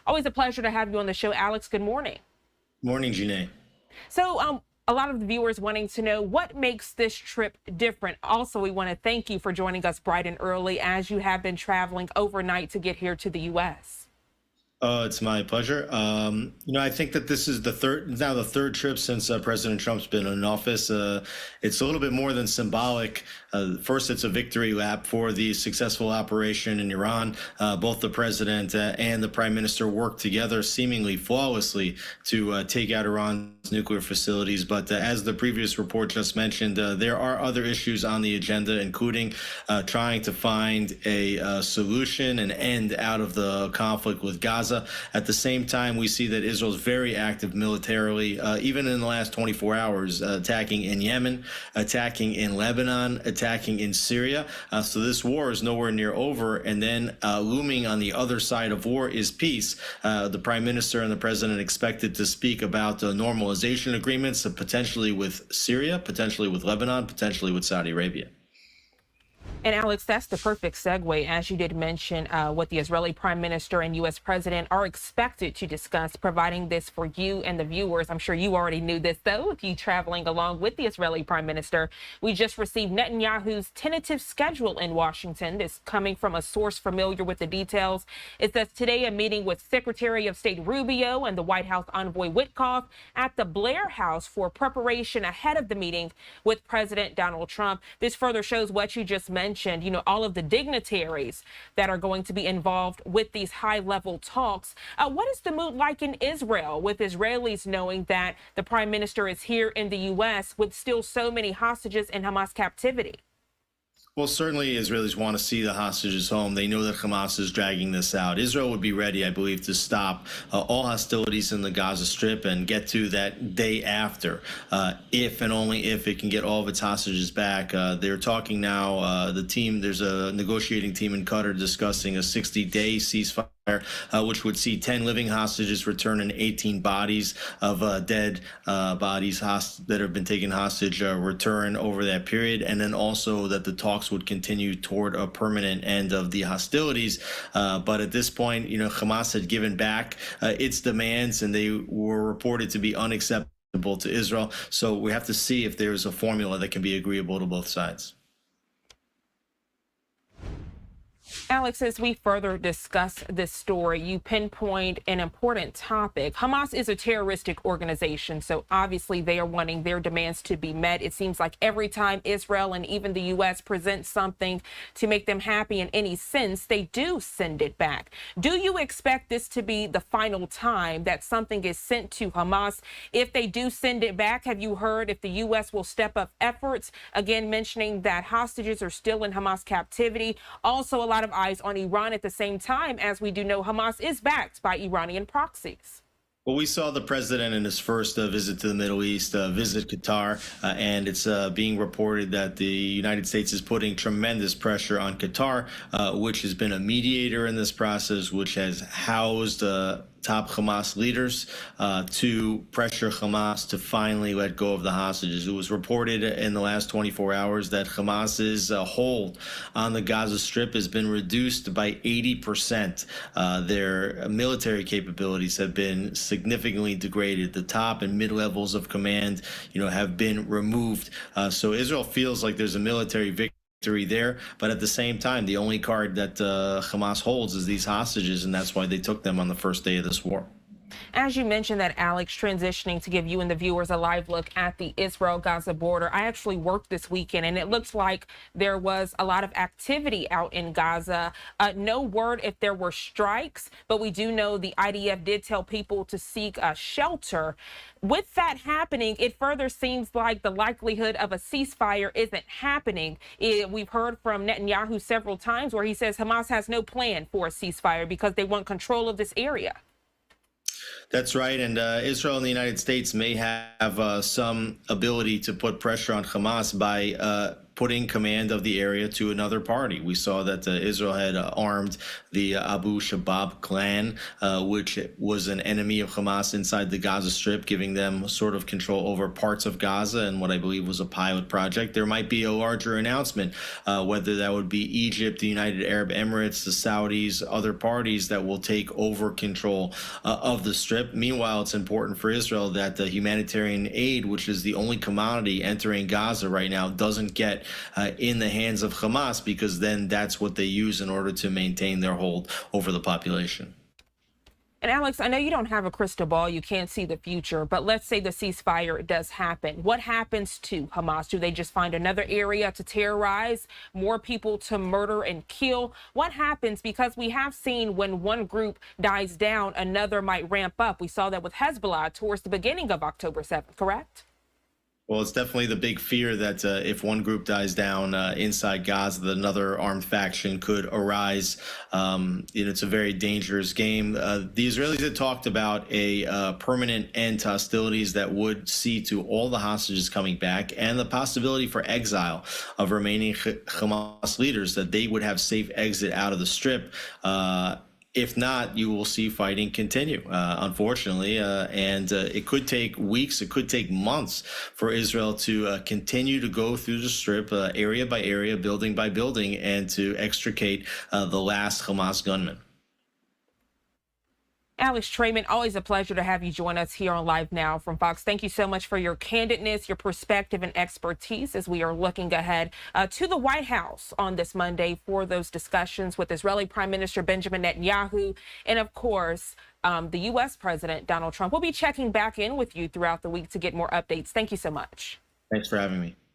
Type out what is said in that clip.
Always a pleasure to have you on the show, Alex. Good morning. Morning, Janae. So, a lot of the viewers wanting to know what makes this trip different. Also, we want to thank you for joining us bright and early as you have been traveling overnight to get here to the U.S. It's my pleasure. I think that this is now the third trip since President Trump's been in office. It's a little bit more than symbolic. First, it's a victory lap for the successful operation in Iran. Both the president and the prime minister worked together seemingly flawlessly to take out Iran's nuclear facilities. But as the previous report just mentioned, there are other issues on the agenda, including trying to find a solution, an end out of the conflict with Gaza. At the same time, we see that Israel is very active militarily, even in the last 24 hours, attacking in Yemen, attacking in Lebanon, attacking in Syria. So this war is nowhere near over. And then looming on the other side of war is peace. The prime minister and the president expected to speak about normalization agreements, potentially with Syria, potentially with Lebanon, potentially with Saudi Arabia. And Alex, that's the perfect segue, as you did mention, what the Israeli prime minister and U.S. president are expected to discuss, providing this for you and the viewers. I'm sure you already knew this, though, if you traveling along with the Israeli prime minister. We just received Netanyahu's tentative schedule in Washington. This coming from a source familiar with the details. It says today a meeting with Secretary of State Rubio and the White House envoy Witkoff at the Blair House for preparation ahead of the meeting with President Donald Trump. This further shows what you just mentioned, all of the dignitaries that are going to be involved with these high-level talks. What is the mood like in Israel, with Israelis knowing that the prime minister is here in the U.S. with still so many hostages in Hamas captivity? Well, certainly Israelis want to see the hostages home. They know that Hamas is dragging this out. Israel would be ready, I believe, to stop all hostilities in the Gaza Strip and get to that day after, if and only if it can get all of its hostages back. They're talking now, there's a negotiating team in Qatar discussing a 60-day ceasefire, which would see 10 living hostages return and 18 bodies of dead bodies that have been taken hostage return over that period. And then also that the talks would continue toward a permanent end of the hostilities. But at this point, Hamas had given back its demands, and they were reported to be unacceptable to Israel. So we have to see if there's a formula that can be agreeable to both sides. Alex, as we further discuss this story, you pinpoint an important topic. Hamas is a terroristic organization, so obviously they are wanting their demands to be met. It seems like every time Israel and even the U.S. present something to make them happy in any sense, they do send it back. Do you expect this to be the final time that something is sent to Hamas? If they do send it back, have you heard if the U.S. will step up efforts? Again, mentioning that hostages are still in Hamas captivity. Also, a lot of eyes on Iran at the same time, as we do know Hamas is backed by Iranian proxies. Well, we saw the president in his first visit to the Middle East visit Qatar, and it's being reported that the United States is putting tremendous pressure on Qatar, which has been a mediator in this process, which has housed top Hamas leaders to pressure Hamas to finally let go of the hostages. It was reported in the last 24 hours that Hamas's hold on the Gaza Strip has been reduced by 80%. Their military capabilities have been significantly degraded. The top and mid levels of command, have been removed. So Israel feels like there's a military victory there, but at the same time, the only card that Hamas holds is these hostages, and that's why they took them on the first day of this war. As you mentioned that, Alex, transitioning to give you and the viewers a live look at the Israel-Gaza border, I actually worked this weekend, and it looks like there was a lot of activity out in Gaza. No word if there were strikes, but we do know the IDF did tell people to seek shelter. With that happening, it further seems like the likelihood of a ceasefire isn't happening. We've heard from Netanyahu several times where he says Hamas has no plan for a ceasefire because they want control of this area. That's right. And Israel and the United States may have some ability to put pressure on Hamas by putting command of the area to another party. We saw that Israel had armed the Abu Shabab clan, which was an enemy of Hamas inside the Gaza Strip, giving them sort of control over parts of Gaza and what I believe was a pilot project. There might be a larger announcement, whether that would be Egypt, the United Arab Emirates, the Saudis, other parties that will take over control of the Strip. Meanwhile, it's important for Israel that the humanitarian aid, which is the only commodity entering Gaza right now, doesn't get in the hands of Hamas, because then that's what they use in order to maintain their hold over the population. And Alex, I know you don't have a crystal ball, you can't see the future, but let's say the ceasefire does happen. What happens to Hamas? Do they just find another area to terrorize, more people to murder and kill? What happens? Because we have seen when one group dies down, another might ramp up. We saw that with Hezbollah towards the beginning of October 7th, correct? Well, it's definitely the big fear that if one group dies down inside Gaza, that another armed faction could arise. It's a very dangerous game. The Israelis had talked about a permanent end to hostilities that would see to all the hostages coming back, and the possibility for exile of remaining Hamas leaders, that they would have safe exit out of the Strip. If not, you will see fighting continue, unfortunately, and it could take weeks, it could take months for Israel to continue to go through the Strip, area by area, building by building, and to extricate the last Hamas gunman. Alex Traiman, always a pleasure to have you join us here on Live Now from Fox. Thank you so much for your candidness, your perspective, and expertise as we are looking ahead to the White House on this Monday for those discussions with Israeli Prime Minister Benjamin Netanyahu and, of course, the U.S. President Donald Trump. We'll be checking back in with you throughout the week to get more updates. Thank you so much. Thanks for having me.